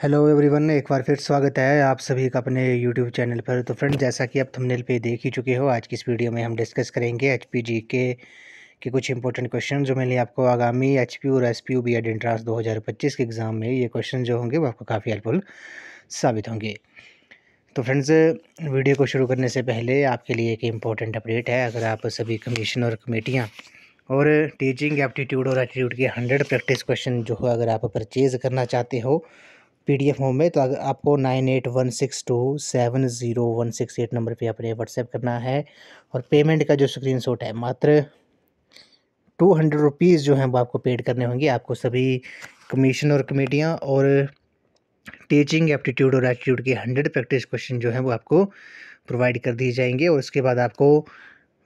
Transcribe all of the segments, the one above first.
Hello everyone, एक बार फिर स्वागत है आप सभी का अपने यूट्यूब चैनल पर। तो फ्रेंड, जैसा कि आप थंबनेल पे देख ही चुके हो, आज की इस वीडियो में हम डिस्कस करेंगे एचपी के कुछ इंपॉर्टेंट क्वेश्चन जो मैंने आपको आगामी एचपी और एसपीयू बीएड एंट्रांस 2025 के एग्ज़ाम में ये क्वेश्चन जो होंगे वो आपको काफ़ी हेल्पफुल साबित होंगे। तो फ्रेंड्स, वीडियो को शुरू करने से पहले आपके लिए एक इम्पॉर्टेंट अपडेट है। अगर आप सभी कमीशन और कमेटियाँ और टीचिंग एप्टीट्यूड और एटीट्यूड के 100 प्रैक्टिस क्वेश्चन जो है अगर आप परचेज़ करना चाहते हो पीडीएफ फॉर्म में, तो आपको 9816270168 नंबर पे अपने व्हाट्सएप करना है। और पेमेंट का जो स्क्रीनशॉट है, मात्र 200 रुपीज़ जो हैं वो आपको पेड करने होंगे। आपको सभी कमीशन और कमेटियाँ और टीचिंग एप्टीट्यूड और एटीट्यूड के 100 प्रैक्टिस क्वेश्चन जो हैं वो आपको प्रोवाइड कर दिए जाएंगे। और उसके बाद आपको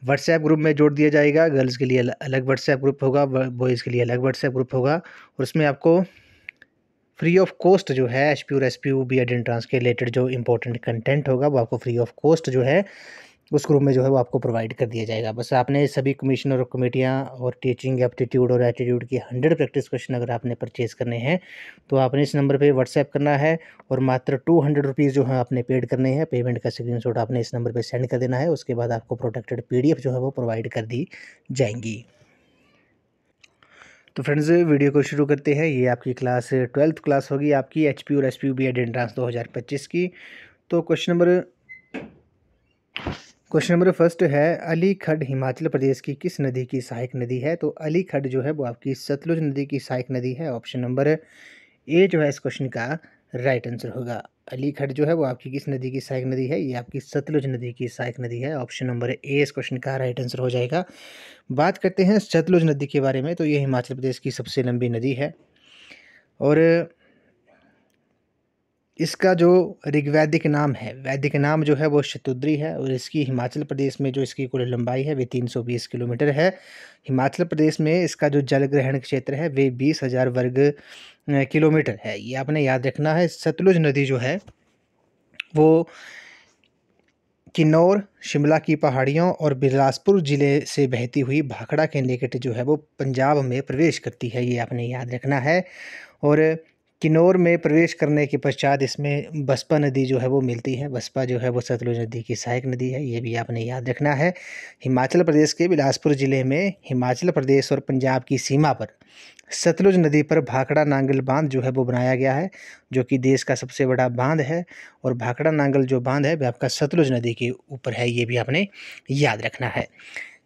व्हाट्सएप ग्रुप में जोड़ दिया जाएगा। गर्ल्स के लिए अलग व्हाट्सएप ग्रुप होगा, बॉयज़ के लिए अलग व्हाट्सएप ग्रुप होगा। और उसमें आपको फ्री ऑफ कॉस्ट जो है एचपी और एसपीयू बीएड एंट्रांस के रिलेटेड जो इंपॉर्टेंट कंटेंट होगा वो आपको फ्री ऑफ कॉस्ट जो है उस ग्रुप में जो है वो आपको प्रोवाइड कर दिया जाएगा। बस आपने सभी कमीशन और कमेटियाँ और टीचिंग एप्टीट्यूड और एटीट्यूड की 100 प्रैक्टिस क्वेश्चन अगर आपने परचेज़ करने हैं तो आपने इस नंबर पे व्हाट्सएप करना है और मात्र 200 रुपीज़ जो है आपने पेड करने हैं। पेमेंट का स्क्रीनशॉट आपने इस नंबर पर सेंड कर देना है। उसके बाद आपको प्रोटेक्टेड पीडीएफ जो है वो प्रोवाइड कर दी जाएंगी। तो फ्रेंड्स, वीडियो को शुरू करते हैं। ये आपकी क्लास 12th क्लास होगी आपकी एचपी और एसपीयू बीएड एंट्रांस 2025 की। तो क्वेश्चन नंबर फर्स्ट है, अली खड्ड हिमाचल प्रदेश की किस नदी की सहायक नदी है? तो अली खड्ड जो है वो आपकी सतलुज नदी की सहायक नदी है। ऑप्शन नंबर ए जो है इस क्वेश्चन का राइट आंसर होगा। अली खड्ड जो है वो आपकी किस नदी की सहायक नदी है? ये आपकी सतलुज नदी की सहायक नदी है। ऑप्शन नंबर ए इस क्वेश्चन का राइट आंसर हो जाएगा। बात करते हैं सतलुज नदी के बारे में। तो ये हिमाचल प्रदेश की सबसे लंबी नदी है और इसका जो ऋग्वैदिक नाम है, वैदिक नाम जो है वो शतुद्री है। और इसकी हिमाचल प्रदेश में जो इसकी कुल लंबाई है वे 320 किलोमीटर है। हिमाचल प्रदेश में इसका जो जल ग्रहण क्षेत्र है वे 20,000 वर्ग किलोमीटर है। ये आपने याद रखना है। सतलुज नदी जो है वो किन्नौर, शिमला की पहाड़ियों और बिलासपुर ज़िले से बहती हुई भाखड़ा के निकट जो है वो पंजाब में प्रवेश करती है। ये आपने याद रखना है। और किन्नौर में प्रवेश करने के पश्चात इसमें बसपा नदी जो है वो मिलती है। बसपा जो है वो सतलुज नदी की सहायक नदी है। ये भी आपने याद रखना है। हिमाचल प्रदेश के बिलासपुर ज़िले में हिमाचल प्रदेश और पंजाब की सीमा पर सतलुज नदी पर भाखड़ा नांगल बांध जो है वो बनाया गया है, जो कि देश का सबसे बड़ा बांध है। और भाखड़ा नांगल जो बांध है वह आपका सतलुज नदी के ऊपर है। ये भी आपने याद रखना है।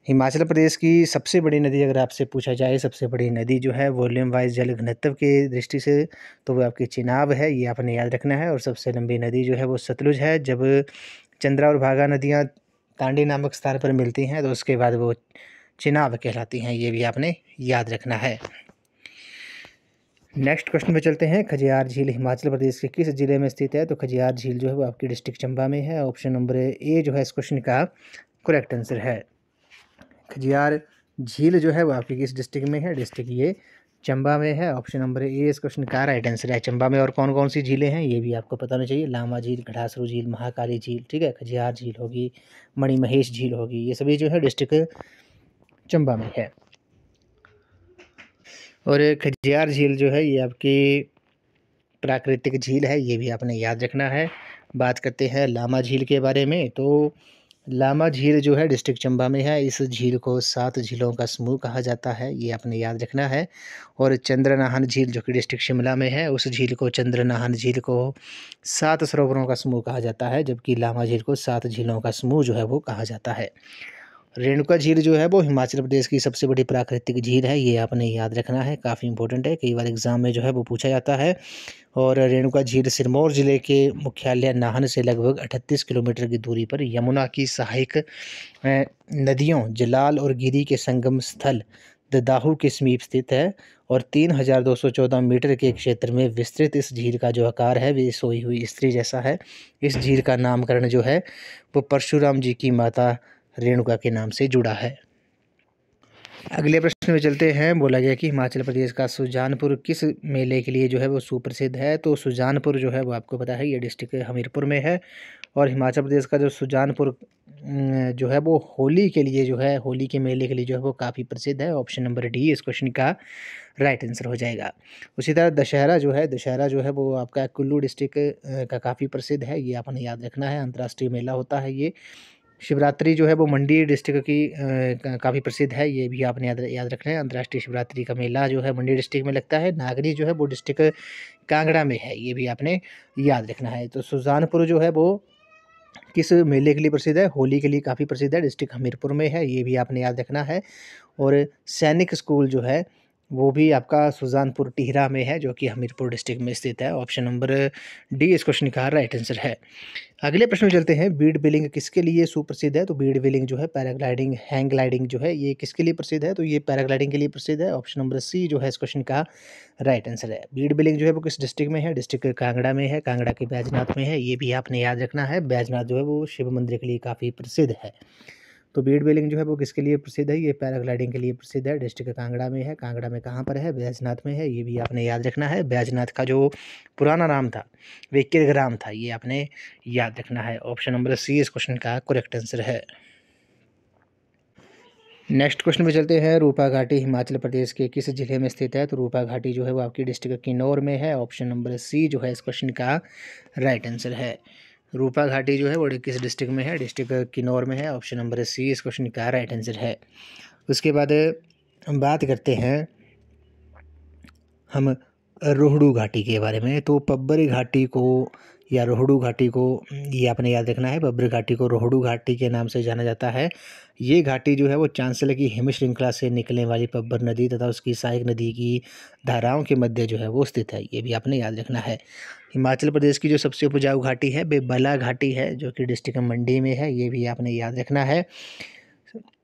हिमाचल प्रदेश की सबसे बड़ी नदी अगर आपसे पूछा जाए, सबसे बड़ी नदी जो है वॉल्यूम वाइज जल घनत्व की दृष्टि से, तो वो आपकी चिनाब है। ये आपने याद रखना है। और सबसे लंबी नदी जो है वो सतलुज है। जब चंद्रा और भागा नदियाँ तांडी नामक स्थान पर मिलती हैं तो उसके बाद वो चिनाब कहलाती हैं। ये भी आपने याद रखना है। नेक्स्ट क्वेश्चन पे चलते हैं। खजियार झील हिमाचल प्रदेश के किस जिले में स्थित है? तो खजियार झील जो है वो आपकी डिस्ट्रिक्ट चंबा में है। ऑप्शन नंबर ए जो है इस क्वेश्चन का करेक्ट आंसर है। खजियार झील जो है वो आपकी किस डिस्ट्रिक्ट में है? डिस्ट्रिक्ट ये चंबा में है। ऑप्शन नंबर ए इस क्वेश्चन का राइट आंसर है। चंबा में और कौन कौन सी झीलें हैं ये भी आपको पता होना चाहिए। लामा झील, घड़ासरू झील, महाकाली झील, ठीक है। खजियार झील होगी, मणिमहेश झील होगी, ये सभी जो है डिस्ट्रिक्ट चंबा में है। और खजियार झील जो है ये आपकी प्राकृतिक झील है। ये भी आपने याद रखना है। बात करते हैं लामा झील के बारे में। तो लामा झील जो है डिस्ट्रिक्ट चंबा में है। इस झील को 7 झीलों का समूह कहा जाता है। ये आपने याद रखना है। और चंद्रनाहन झील जो कि डिस्ट्रिक्ट शिमला में है, उस झील को चंद्रनाहन झील को 7 सरोवरों का समूह कहा जाता है, जबकि लामा झील को 7 झीलों का समूह जो है वो कहा जाता है। रेणुका झील जो है वो हिमाचल प्रदेश की सबसे बड़ी प्राकृतिक झील है। ये आपने याद रखना है, काफ़ी इंपॉर्टेंट है, कई बार एग्जाम में जो है वो पूछा जाता है। और रेणुका झील सिरमौर ज़िले के मुख्यालय नाहन से लगभग 38 किलोमीटर की दूरी पर यमुना की सहायक नदियों जलाल और गिरी के संगम स्थल ददाहू के समीप स्थित है। और 3,214 मीटर के क्षेत्र में विस्तृत इस झील का जो आकार है वे सोई हुई स्त्री जैसा है। इस झील का नामकरण जो है वो परशुराम जी की माता रेणुका के नाम से जुड़ा है। अगले प्रश्न में चलते हैं। बोला गया कि हिमाचल प्रदेश का सुजानपुर किस मेले के लिए जो है वो सुप्रसिद्ध है? तो सुजानपुर जो है वो आपको पता है ये डिस्ट्रिक्ट हमीरपुर में है। और हिमाचल प्रदेश का जो सुजानपुर जो है वो होली के लिए जो है, होली के मेले के लिए जो है वो काफ़ी प्रसिद्ध है। ऑप्शन नंबर डी इस क्वेश्चन का राइट आंसर हो जाएगा। उसी तरह दशहरा जो है वो आपका कुल्लू डिस्ट्रिक्ट का काफ़ी प्रसिद्ध है, ये आपने याद रखना है, अंतर्राष्ट्रीय मेला होता है ये। शिवरात्रि जो है वो मंडी डिस्ट्रिक्ट की काफ़ी प्रसिद्ध है, ये भी आपने याद रखना है, अंतर्राष्ट्रीय शिवरात्रि का मेला जो है मंडी डिस्ट्रिक्ट में लगता है। नागरी जो है वो डिस्ट्रिक्ट कांगड़ा में है, ये भी आपने याद रखना है। तो सुजानपुर जो है वो किस मेले के लिए प्रसिद्ध है? होली के लिए काफ़ी प्रसिद्ध है, डिस्ट्रिक्ट हमीरपुर में है, ये भी आपने याद रखना है। और सैनिक स्कूल जो है वो भी आपका सुजानपुर टिहरा में है, जो कि हमीरपुर डिस्ट्रिक्ट में स्थित है। ऑप्शन नंबर डी इस क्वेश्चन का राइट आंसर है। अगले प्रश्न में चलते हैं, बीड बिलिंग किसके लिए सुप्रसिद्ध है? तो बीड बिलिंग जो है पैराग्लाइडिंग, हैंग ग्लाइडिंग जो है ये किसके लिए प्रसिद्ध है? तो ये पैराग्लाइडिंग के लिए प्रसिद्ध है। ऑप्शन नंबर सी जो है इस क्वेश्चन का राइट आंसर है। बीड बिलिंग जो है वो किस डिस्ट्रिक्ट में है? डिस्ट्रिक्ट कांगड़ा में है, कांगड़ा के बैजनाथ में है, ये भी आपने याद रखना है। बैजनाथ जो है वो शिव मंदिर के लिए काफ़ी प्रसिद्ध है। तो बीड बिलिंग जो है वो किसके लिए प्रसिद्ध है? ये पैराग्लाइडिंग के लिए प्रसिद्ध है, डिस्ट्रिक्ट कांगड़ा में है। कांगड़ा में कहाँ पर है? बैजनाथ में है, ये भी आपने याद रखना है। बैजनाथ का जो पुराना नाम था विक्रग्राम था, ये आपने याद रखना है। ऑप्शन नंबर सी इस क्वेश्चन का करेक्ट आंसर है। नेक्स्ट क्वेश्चन पे चलते हैं, रूपा घाटी हिमाचल प्रदेश के किस जिले में स्थित है? तो रूपा घाटी जो है वो आपकी डिस्ट्रिक्ट किन्नौर में है। ऑप्शन नंबर सी जो है इस क्वेश्चन का राइट आंसर है। रूपा घाटी जो है वो किस डिस्ट्रिक्ट में है? डिस्ट्रिक्ट किन्नौर में है। ऑप्शन नंबर सी इस क्वेश्चन का राइट आंसर है। उसके बाद हम बात करते हैं हम रोहड़ू घाटी के बारे में। तो पब्बर घाटी को या रोहड़ू घाटी को, ये आपने याद रखना है, पब्बर घाटी को रोहड़ू घाटी के नाम से जाना जाता है। ये घाटी जो है वो चांसले की हिम श्रृंखला से निकलने वाली पब्बर नदी तथा उसकी सहायक नदी की धाराओं के मध्य जो है वो स्थित है, ये भी आपने याद रखना है। हिमाचल प्रदेश की जो सबसे उपजाऊ घाटी है बेबला घाटी है, जो कि डिस्ट्रिक्ट मंडी में है, ये भी आपने याद रखना है।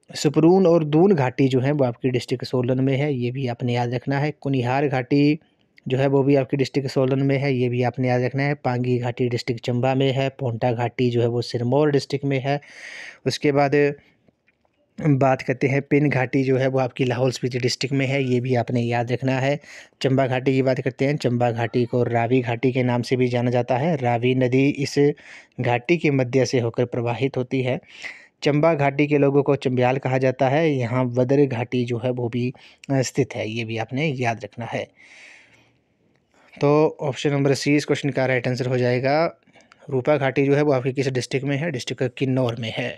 सुपरून और दून घाटी जो है वो आपकी डिस्ट्रिक्ट सोलन में है, ये भी आपने याद रखना है। कुनिहार घाटी जो है वो भी आपकी डिस्ट्रिक्ट सोलन में है, ये भी आपने याद रखना है। पांगी घाटी डिस्ट्रिक्ट चंबा में है। पोंटा घाटी जो है वो सिरमौर डिस्ट्रिक्ट में है। उसके बाद बात करते हैं पिन घाटी जो है वो आपकी लाहौल स्पीति डिस्ट्रिक्ट में है, ये भी आपने याद रखना है। चंबा घाटी की बात करते हैं, चंबा घाटी को रावी घाटी के नाम से भी जाना जाता है। रावी नदी इस घाटी के मध्य से होकर प्रवाहित होती है। चंबा घाटी के लोगों को चंब्याल कहा जाता है। यहाँ वदर घाटी जो है वो भी स्थित है, ये भी आपने याद रखना है। तो ऑप्शन नंबर सी इस क्वेश्चन का राइट आंसर हो जाएगा। रूपा घाटी जो है वो आपकी किस डिस्ट्रिक्ट में है? डिस्ट्रिक्ट किन्नौर में है।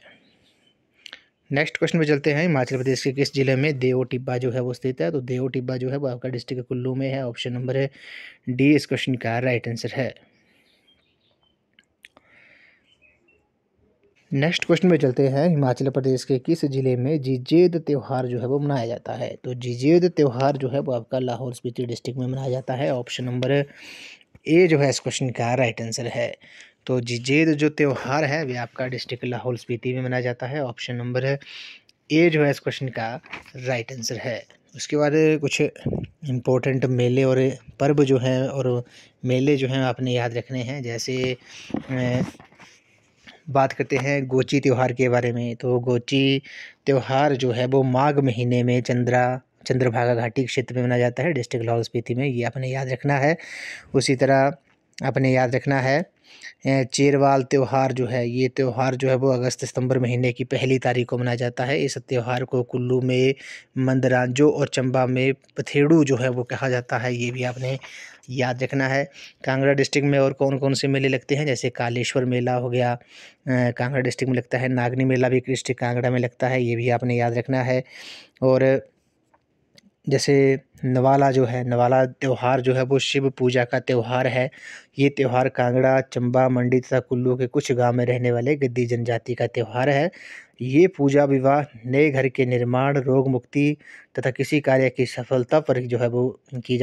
नेक्स्ट क्वेश्चन पे चलते हैं, हिमाचल प्रदेश के किस जिले में देओ टिब्बा जो है वो स्थित है? तो देओ टिब्बा जो है वो आपका डिस्ट्रिक्ट कुल्लू में है। ऑप्शन नंबर डी इस क्वेश्चन का राइट आंसर है। नेक्स्ट क्वेश्चन पे चलते हैं, हिमाचल प्रदेश के किस जिले में जिजेद त्यौहार जो है वो मनाया जाता है? तो जिजेद त्यौहार जो है वो आपका लाहौल स्पीति डिस्ट्रिक्ट में मनाया जाता है। ऑप्शन नंबर ए जो है इस क्वेश्चन का राइट आंसर है। तो जिजेद जो त्यौहार है वह आपका डिस्ट्रिक्ट लाहौल स्पीति में मनाया जाता है। ऑप्शन नंबर ए जो है इस क्वेश्चन का राइट आंसर है। उसके बाद कुछ इम्पोर्टेंट मेले और पर्व जो हैं और मेले जो हैं आपने याद रखने हैं। जैसे बात करते हैं गोची त्यौहार के बारे में। तो गोची त्यौहार जो है वो माघ महीने में चंद्रभागा घाटी क्षेत्र में मनाया जाता है, डिस्ट्रिक्ट लाहौल स्पीति में, ये आपने याद रखना है। उसी तरह आपने याद रखना है चेरवाल त्यौहार जो है, ये त्यौहार जो है वो अगस्त सितंबर महीने की पहली तारीख को मनाया जाता है। इस त्यौहार को कुल्लू में मंदरांजो और चंबा में पथेड़ू जो है वो कहा जाता है, ये भी आपने याद रखना है। कांगड़ा डिस्ट्रिक्ट में और कौन कौन से मेले लगते हैं? जैसे कालेश्वर मेला हो गया, कांगड़ा डिस्ट्रिक्ट में लगता है। नागनी मेला भी डिस्ट्रिक्ट कांगड़ा में लगता है, ये भी आपने याद रखना है। और जैसे नवाला जो है, नवाला त्यौहार जो है वो शिव पूजा का त्यौहार है। ये त्यौहार कांगड़ा, चंबा, मंडी तथा कुल्लू के कुछ गांव में रहने वाले गद्दी जनजाति का त्यौहार है। ये पूजा विवाह, नए घर के निर्माण, रोग मुक्ति तथा किसी कार्य की सफलता पर जो है वो की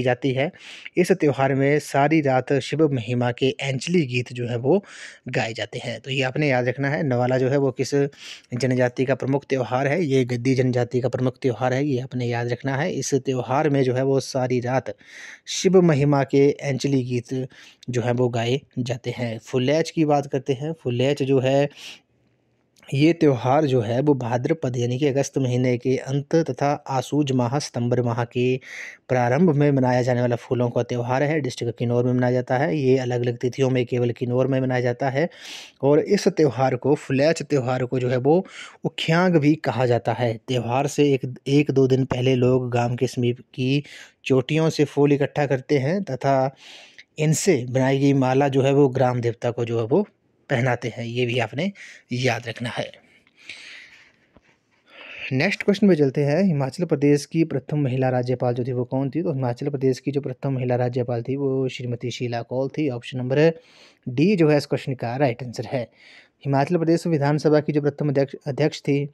जाती है। इस त्यौहार में सारी रात शिव महिमा के एंचली गीत जो है वो गाए जाते हैं। तो ये आपने याद रखना है। नवाला जो है वो किस जनजाति का प्रमुख त्यौहार है? ये गद्दी जनजाति का प्रमुख त्यौहार है, ये आपने याद रखना है। इस त्यौहार में जो है वो सारी रात शिव महिमा के एंचली गीत जो है वो गाए जाते हैं। फुलेच की बात करते हैं। फुलेच जो है ये त्योहार जो है वो भाद्रपद यानी कि अगस्त महीने के अंत तथा आसूज माह सितंबर माह के प्रारंभ में मनाया जाने वाला फूलों का त्यौहार है। डिस्ट्रिक्ट किन्नौर में मनाया जाता है। ये अलग अलग तिथियों में केवल किन्नौर में मनाया जाता है और इस त्यौहार को फुलैच त्यौहार को जो है वो उख्यांग भी कहा जाता है। त्यौहार से एक दो दिन पहले लोग गांव के समीप की चोटियों से फूल इकट्ठा करते हैं तथा इनसे बनाई गई माला जो है वो ग्राम देवता को जो है वो पहनाते हैं। ये भी आपने याद रखना है। नेक्स्ट क्वेश्चन पे चलते हैं। हिमाचल प्रदेश की प्रथम महिला राज्यपाल जो थी वो कौन थी? तो हिमाचल प्रदेश की जो प्रथम महिला राज्यपाल थी वो श्रीमती शीला कौल थी। ऑप्शन नंबर डी जो है इस क्वेश्चन का राइट आंसर है। हिमाचल प्रदेश विधानसभा की जो प्रथम अध्यक्ष थी,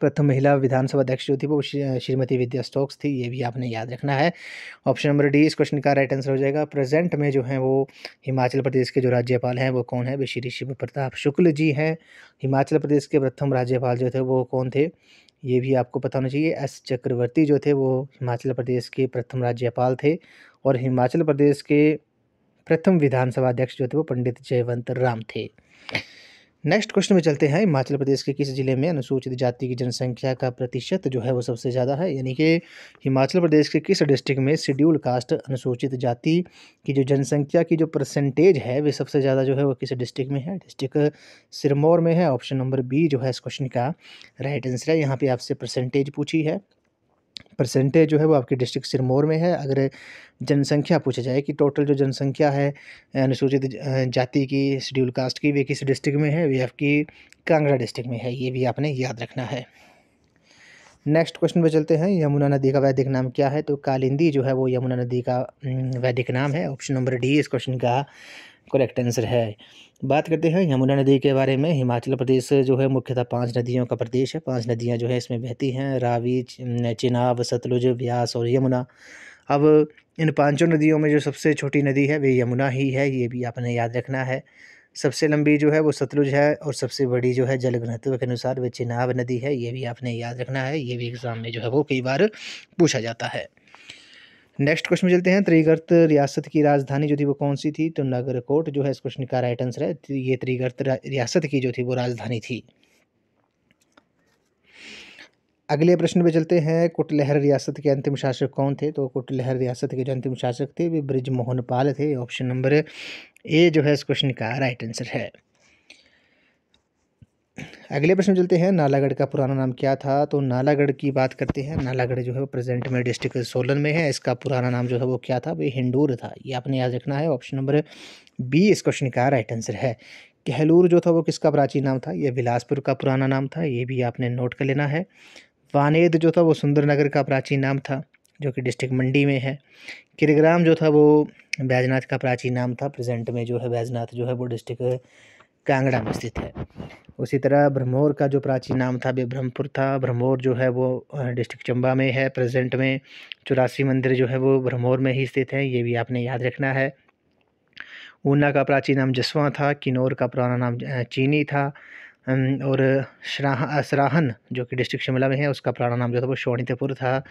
प्रथम महिला विधानसभा अध्यक्ष जो थी वो श्रीमती विद्या स्टोक्स थी। ये भी आपने याद रखना है। ऑप्शन नंबर डी इस क्वेश्चन का राइट आंसर हो जाएगा। प्रेजेंट में जो है वो हिमाचल प्रदेश के जो राज्यपाल हैं वो कौन है? वे श्री शिव प्रताप शुक्ल जी हैं। हिमाचल प्रदेश के प्रथम राज्यपाल जो थे वो कौन थे? ये भी आपको पता होना चाहिए। एस चक्रवर्ती जो थे वो हिमाचल प्रदेश के प्रथम राज्यपाल थे और हिमाचल प्रदेश के प्रथम विधानसभा अध्यक्ष जो थे वो पंडित जयवंत राम थे। नेक्स्ट क्वेश्चन में चलते हैं। हिमाचल प्रदेश के किस जिले में अनुसूचित जाति की जनसंख्या का प्रतिशत जो है वो सबसे ज़्यादा है? यानी कि हिमाचल प्रदेश के किस डिस्ट्रिक्ट में शेड्यूल कास्ट अनुसूचित जाति की जो जनसंख्या की जो परसेंटेज है वे सबसे ज़्यादा जो है वो किस डिस्ट्रिक्ट में है? डिस्ट्रिक्ट सिरमौर में है। ऑप्शन नंबर बी जो है इस क्वेश्चन का राइट आंसर है। यहाँ पे आपसे परसेंटेज पूछी है। परसेंटेज जो है वो आपकी डिस्ट्रिक्ट सिरमौर में है। अगर जनसंख्या पूछा जाए कि टोटल जो जनसंख्या है अनुसूचित जाति की शेड्यूल कास्ट की वे किस डिस्ट्रिक्ट में है? वे आपकी कांगड़ा डिस्ट्रिक्ट में है। ये भी आपने याद रखना है। नेक्स्ट क्वेश्चन पे चलते हैं। यमुना नदी का वैदिक नाम क्या है? तो कालिंदी जो है वो यमुना नदी का वैदिक नाम है। ऑप्शन नंबर डी इस क्वेश्चन का करेक्ट आंसर है। बात करते हैं यमुना नदी के बारे में। हिमाचल प्रदेश जो है मुख्यतः 5 नदियों का प्रदेश है। 5 नदियाँ जो है इसमें बहती हैं, रावी, चिनाब, सतलुज, व्यास और यमुना। अब इन पांचों नदियों में जो सबसे छोटी नदी है वे यमुना ही है। ये भी आपने याद रखना है। सबसे लंबी जो है वो सतलुज है और सबसे बड़ी जो है जल घनत्व के अनुसार वे चिनाब नदी है। ये भी आपने याद रखना है। ये भी एग्जाम में जो है वो कई बार पूछा जाता है। नेक्स्ट क्वेश्चन में चलते हैं। त्रिगर्त रियासत की राजधानी जो थी वो कौन सी थी? तो नागरकोट जो है इस क्वेश्चन का राइट आंसर है। ये त्रिगर्त रियासत की जो थी वो राजधानी थी। अगले प्रश्न पे चलते हैं। कुटलहर रियासत के अंतिम शासक कौन थे? तो कुटलहर रियासत के जो अंतिम शासक थे वे बृजमोहन पाल थे। ऑप्शन नंबर ए जो है इस क्वेश्चन का राइट आंसर है। अगले प्रश्न चलते हैं। नालागढ़ का पुराना नाम क्या था? तो नालागढ़ की बात करते हैं। नालागढ़ जो है वो प्रेजेंट में डिस्ट्रिक्ट सोलन में है। इसका पुराना नाम जो है वो क्या था? वे हिंडूर था। ये आपने याद रखना है। ऑप्शन नंबर बी इस क्वेश्चन का राइट आंसर है। कहलूर जो था वो किसका प्राचीन नाम था? ये बिलासपुर का पुराना नाम था। ये भी आपने नोट कर लेना है। वानेद जो था वो सुंदरनगर का प्राचीन नाम था जो कि डिस्ट्रिक्ट मंडी में है। किरग्राम जो था वो बैजनाथ का प्राचीन नाम था। प्रेजेंट में जो है बैजनाथ जो है वो डिस्ट्रिक्ट कांगड़ा में स्थित है। उसी तरह भरमौर का जो प्राचीन नाम था वे ब्रह्मपुर था। भरमौर जो है वो डिस्ट्रिक्ट चंबा में है। प्रेजेंट में 84 मंदिर जो है वो भरमौर में ही स्थित है। ये भी आपने याद रखना है। ऊना का प्राचीन नाम जसवां था। किन्नौर का पुराना नाम चीनी था। और सराहन जो कि डिस्ट्रिक्ट शिमला में है उसका पुराना नाम जो था वो शोणितपुर था।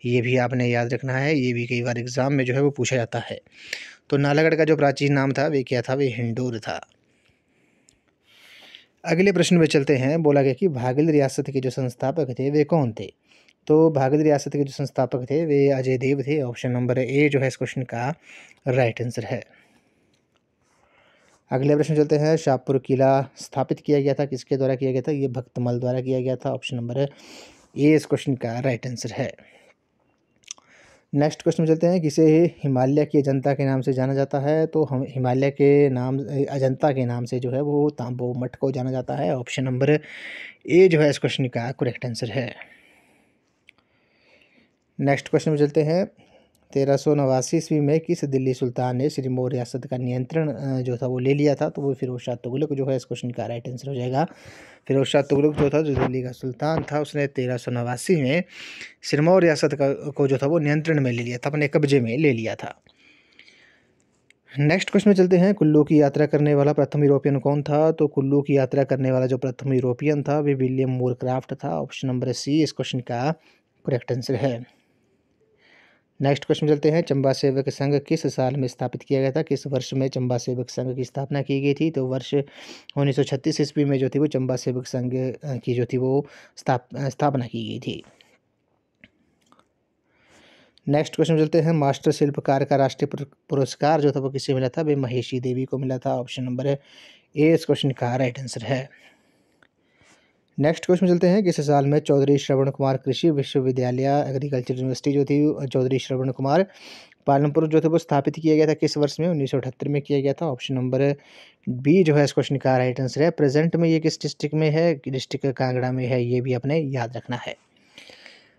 ये भी आपने याद रखना है। ये भी कई बार एग्जाम में जो है वो पूछा जाता है। तो नालागढ़ का जो प्राचीन नाम था वे क्या था? वे हिंडूर था। अगले प्रश्न में चलते हैं। बोला गया कि भागिल रियासत के जो संस्थापक थे वे कौन थे? तो भागिल रियासत के जो संस्थापक थे वे अजय देव थे। ऑप्शन नंबर ए जो है इस क्वेश्चन का राइट आंसर है। अगले प्रश्न चलते हैं। शाहपुर किला स्थापित किया गया था, किसके द्वारा किया गया था? ये भक्तमल द्वारा किया गया था। ऑप्शन नंबर ए इस क्वेश्चन का राइट आंसर है। नेक्स्ट क्वेश्चन में चलते हैं। किसे हिमालय की अजंता के नाम से जाना जाता है? तो हम हिमालय के नाम अजंता के नाम से जो है वो तांबो मठ को जाना जाता है। ऑप्शन नंबर ए जो है इस क्वेश्चन का करेक्ट आंसर है। नेक्स्ट क्वेश्चन में चलते हैं। 1389 ईस्वी में किस दिल्ली सुल्तान ने सिरमौर रियासत का नियंत्रण जो था वो ले लिया था? तो वो फिरोज शाह तुगलक जो है इस क्वेश्चन का राइट आंसर हो जाएगा। फिरोज शाह तुगलक जो था जो दिल्ली का सुल्तान था उसने 1389 में सिरमौर रियासत को जो था वो नियंत्रण में ले लिया था, अपने कब्जे में ले लिया था। नेक्स्ट क्वेश्चन में चलते हैं। कुल्लू की यात्रा करने वाला प्रथम यूरोपियन कौन था? तो कुल्लू की यात्रा करने वाला जो प्रथम यूरोपियन था वे विलियम मोरक्राफ्ट था। ऑप्शन नंबर सी इस क्वेश्चन का करेक्ट आंसर है। नेक्स्ट क्वेश्चन चलते हैं, चंबा सेवक संघ किस साल में स्थापित किया गया था? किस वर्ष में चंबा सेवक संघ की स्थापना की गई थी? तो वर्ष 1936 ईस्वी में जो थी वो चंबा सेवक संघ की जो थी वो स्थापना की गई थी। नेक्स्ट क्वेश्चन चलते हैं, मास्टर शिल्पकार का राष्ट्रीय पुरस्कार जो था वो किसे मिला था? वे महेशी देवी को मिला था। ऑप्शन नंबर ए इस क्वेश्चन का राइट आंसर है। नेक्स्ट क्वेश्चन चलते हैं, किस साल में चौधरी श्रवण कुमार कृषि विश्वविद्यालय एग्रीकल्चर यूनिवर्सिटी जो थी चौधरी श्रवण कुमार पालमपुर जो थे वो स्थापित किया गया था? किस वर्ष में? 1978 में किया गया था। ऑप्शन नंबर बी जो है इस क्वेश्चन का राइट आंसर है। प्रेजेंट में ये किस डिस्ट्रिक्ट में है? डिस्ट्रिक्ट कांगड़ा में है, ये भी अपने याद रखना है।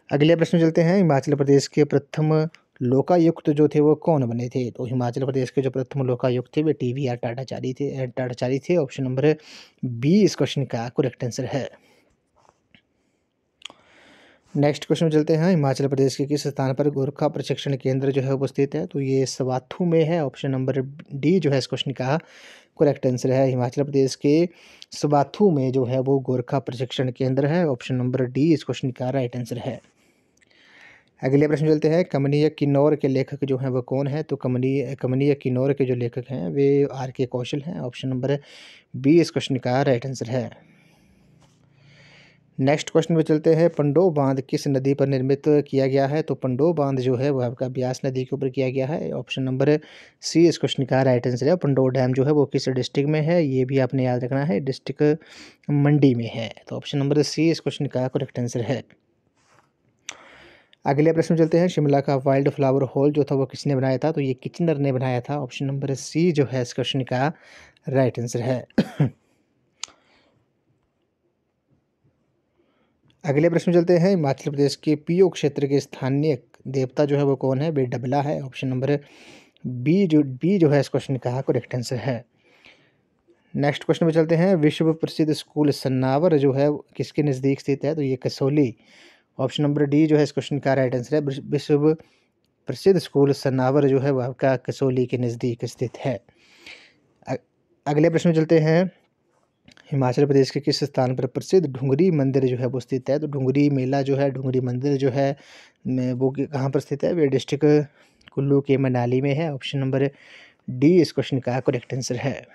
अगले प्रश्न चलते हैं, हिमाचल प्रदेश के प्रथम लोकायुक्त जो थे वो कौन बने थे? तो हिमाचल प्रदेश के जो प्रथम लोकायुक्त थे वे टीवीआर टाटाचारी थे। ऑप्शन नंबर बी इस क्वेश्चन का करेक्ट आंसर है। नेक्स्ट क्वेश्चन चलते हैं, हिमाचल प्रदेश के किस स्थान पर गोरखा प्रशिक्षण केंद्र जो है वो स्थित है? तो ये सवाथू में है। ऑप्शन नंबर डी जो है इस क्वेश्चन का करेक्ट आंसर है। हिमाचल प्रदेश के सवाथू में जो है वो गोरखा प्रशिक्षण केंद्र है। ऑप्शन नंबर डी इस क्वेश्चन का राइट आंसर है। अगले प्रश्न चलते हैं, कमनीय किन्नौर के लेखक जो हैं वो कौन है? तो कमनीय किन्नौर के जो लेखक हैं वे आर के कौशल हैं। ऑप्शन नंबर बी इस क्वेश्चन का राइट आंसर है। नेक्स्ट क्वेश्चन में चलते हैं, पंडोह बांध किस नदी पर निर्मित किया गया है? तो पंडोह बांध जो है वो आपका ब्यास नदी के ऊपर किया गया है। ऑप्शन नंबर सी इस क्वेश्चन का राइट आंसर है। पंडोह डैम जो है वो किस डिस्ट्रिक्ट में है? ये भी आपने याद रखना है, डिस्ट्रिक्ट मंडी में है। तो ऑप्शन नंबर सी इस क्वेश्चन का करेक्ट आंसर है। अगले प्रश्न चलते हैं, शिमला का वाइल्ड फ्लावर हॉल जो था वो किसने बनाया था? तो ये किचनर ने बनाया था। ऑप्शन नंबर सी जो है इस क्वेश्चन का राइट आंसर है। अगले प्रश्न चलते हैं, हिमाचल प्रदेश के पीओ क्षेत्र के स्थानीय देवता जो है वो कौन है? वे डबला है। ऑप्शन नंबर बी जो है इस क्वेश्चन का करेक्ट आंसर है। नेक्स्ट क्वेश्चन में चलते हैं, विश्व प्रसिद्ध स्कूल सन्नावर जो है किसके नज़दीक स्थित है? तो ये कसौली। ऑप्शन नंबर डी जो है इस क्वेश्चन का राइट आंसर है। विश्व प्रसिद्ध स्कूल सन्नावर जो है वह आपका कसौली के नज़दीक स्थित है। अगले प्रश्न में चलते हैं, हिमाचल प्रदेश के किस स्थान पर प्रसिद्ध ढुंगरी मंदिर जो है वो स्थित है? तो ढुंगरी मेला जो है, ढुंगरी मंदिर जो है वो कहाँ पर स्थित है? वे डिस्ट्रिक्ट कुल्लू के मनाली में है। ऑप्शन नंबर डी इस क्वेश्चन का करेक्ट आंसर है।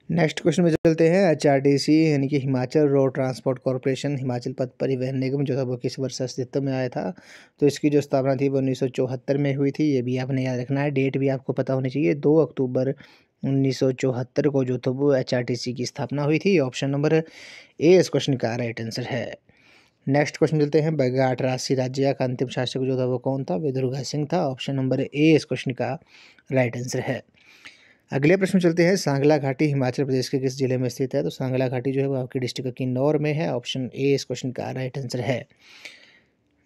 नेक्स्ट क्वेश्चन में चलते हैं, HRTC यानी कि Himachal road transport corporation, Himachal पथ परिवहन निगम जो था वो किस वर्ष अस्तित्व में आया था? तो इसकी जो स्थापना थी वो 1974 में हुई थी। ये भी आपने याद रखना है, डेट भी आपको पता होनी चाहिए। 2 अक्टूबर 1974 को जो था वो HRTC की स्थापना हुई थी। ऑप्शन नंबर ए इस क्वेश्चन का राइट आंसर है। नेक्स्ट क्वेश्चन चलते हैं, बगाट राजसी राज्य का अंतिम शासक जो था वो कौन था? वे दुर्गा सिंह था। ऑप्शन नंबर ए इस क्वेश्चन का राइट आंसर है। अगले प्रश्न चलते हैं, सांगला घाटी हिमाचल प्रदेश के किस जिले में स्थित है? तो सांगला घाटी जो है वो आपकी डिस्ट्रिक्ट किन्नौर में है। ऑप्शन ए इस क्वेश्चन का राइट आंसर है।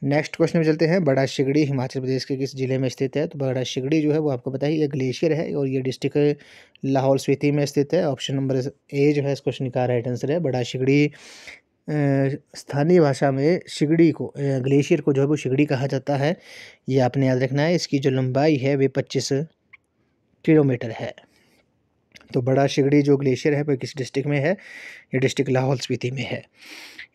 नेक्स्ट क्वेश्चन में चलते हैं, बड़ा शिगड़ी हिमाचल प्रदेश के किस जिले में स्थित है? तो बड़ा शिगड़ी जो है वो आपको पता है ये ग्लेशियर है और ये डिस्ट्रिक्ट लाहौल स्पीति में स्थित है। ऑप्शन नंबर ए जो है इस क्वेश्चन का राइट आंसर है। बड़ा शिगड़ी स्थानीय भाषा में शिगड़ी को ग्लेशियर को जो है वो शिगड़ी कहा जाता है। ये आपने याद रखना है। इसकी जो लंबाई है वे 25 किलोमीटर है। तो बड़ा शिगड़ी जो ग्लेशियर है वो किस डिस्ट्रिक्ट में है? ये डिस्ट्रिक्ट लाहौल स्पीति में है।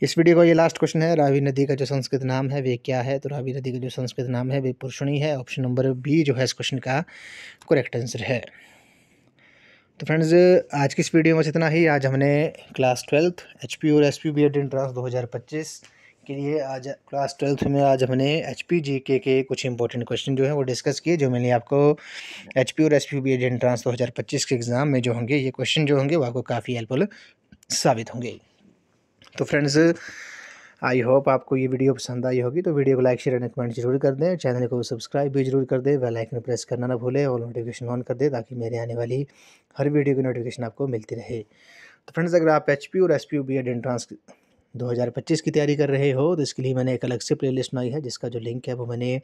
इस वीडियो का ये लास्ट क्वेश्चन है, रावी नदी का जो संस्कृत नाम है वे क्या है? तो रावी नदी का जो संस्कृत नाम है वे पुरुषणी है। ऑप्शन नंबर बी जो है इस क्वेश्चन का करेक्ट आंसर है। तो फ्रेंड्स, आज की इस वीडियो में इतना ही। आज हमने क्लास 12th HP और SP BEd एंट्रेंस 2025 के लिए आज क्लास 12th में आज हमने HP GK के कुछ इंपॉर्टेंट क्वेश्चन जो है वो डिस्कस किए, जो मैंने आपको HP और SP BEd एंट्रेंस 2025 के एग्ज़ाम में जो होंगे ये क्वेश्चन जो होंगे वो आपको काफ़ी हेल्पफुल साबित होंगे। तो फ्रेंड्स, आई होप आपको ये वीडियो पसंद आई होगी। तो वीडियो को लाइक शेयर एंड कमेंट जरूर कर दें, चैनल को सब्सक्राइब भी जरूर कर दें, बेल आइकन प्रेस करना ना भूलें और नोटिफिकेशन ऑन कर दें ताकि मेरे आने वाली हर वीडियो की नोटिफिकेशन आपको मिलती रहे। तो फ्रेंड्स, अगर आप HP और SP BEd एंट्रेंस 2025 की तैयारी कर रहे हो तो इसके लिए मैंने एक अलग से प्लेलिस्ट बनाई है, जिसका जो लिंक है वो मैंने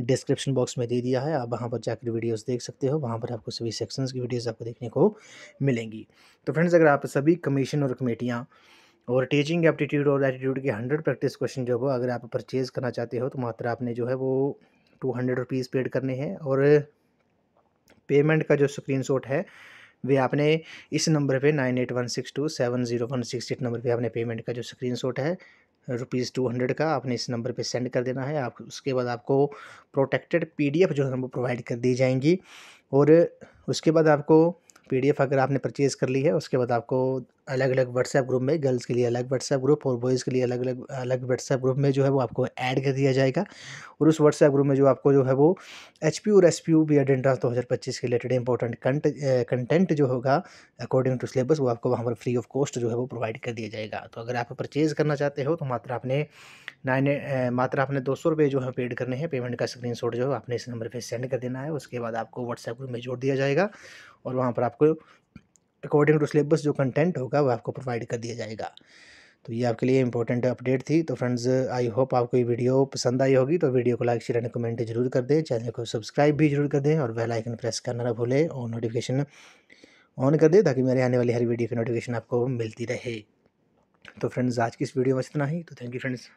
डिस्क्रिप्शन बॉक्स में दे दिया है। आप वहाँ पर जाकर वीडियोस देख सकते हो, वहाँ पर आपको सभी सेक्शंस की वीडियोस आपको देखने को मिलेंगी। तो फ्रेंड्स, अगर आप सभी कमीशन और कमेटियाँ और टीचिंग एप्टीट्यूड और एटीट्यूड के 100 प्रैक्टिस क्वेश्चन जो वो अगर आप परचेज़ करना चाहते हो तो मात्र आपने जो है वो 200 रुपीज़ पेड करने हैं और पेमेंट का जो स्क्रीनशॉट है वे आपने इस नंबर पे 9816270168 नंबर पे आपने पेमेंट का जो स्क्रीनशॉट है ₹200 का आपने इस नंबर पे सेंड कर देना है। आप उसके बाद आपको प्रोटेक्टेड पीडीएफ जो है वो प्रोवाइड कर दी जाएँगी और उसके बाद आपको पीडीएफ अगर आपने परचेज़ कर ली है, उसके बाद आपको अलग-अलग व्हाट्सएप ग्रुप में गर्ल्स के लिए अलग व्हाट्सएप ग्रुप और बॉयज़ के लिए अलग व्हाट्सएप ग्रुप में जो है वो आपको ऐड कर दिया जाएगा और उस व्हाट्सएप ग्रुप में जो आपको जो है वो एचपीयू और एसपीयू बीएड एंट्रेंस 2025 के रिलेटेड इंपॉर्टेंट कंटेंट जो होगा अकॉर्डिंग टू सिलेबस वो आपको वहाँ पर फ्री ऑफ कॉस्ट जो है वो प्रोवाइड कर दिया जाएगा। तो अगर आप परचेज़ करना चाहते हो तो मात्र आपने ₹200 जो है पेड करने हैं। पेमेंट का स्क्रीनशॉट जो है आपने इस नंबर पे सेंड कर देना है। उसके बाद आपको व्हाट्सएप ग्रुप में जोड़ दिया जाएगा और वहाँ पर आपको अकॉर्डिंग टू सिलेबस जो कंटेंट होगा वो आपको प्रोवाइड कर दिया जाएगा। तो ये आपके लिए इंपॉर्टेंट अपडेट थी। तो फ्रेंड्स आई होप आपको ये वीडियो पसंद आई होगी। तो वीडियो को लाइक शेयर एंड कमेंट जरूर कर दें, चैनल को सब्सक्राइब भी जरूर कर दें और बेल आइकन प्रेस करना ना भूलें और नोटिफिकेशन ऑन कर दें ताकि मेरे आने वाली हर वीडियो की नोटिफिकेशन आपको मिलती रहे। तो फ्रेंड्स आज की इस वीडियो में इतना ही। तो थैंक यू फ्रेंड्स।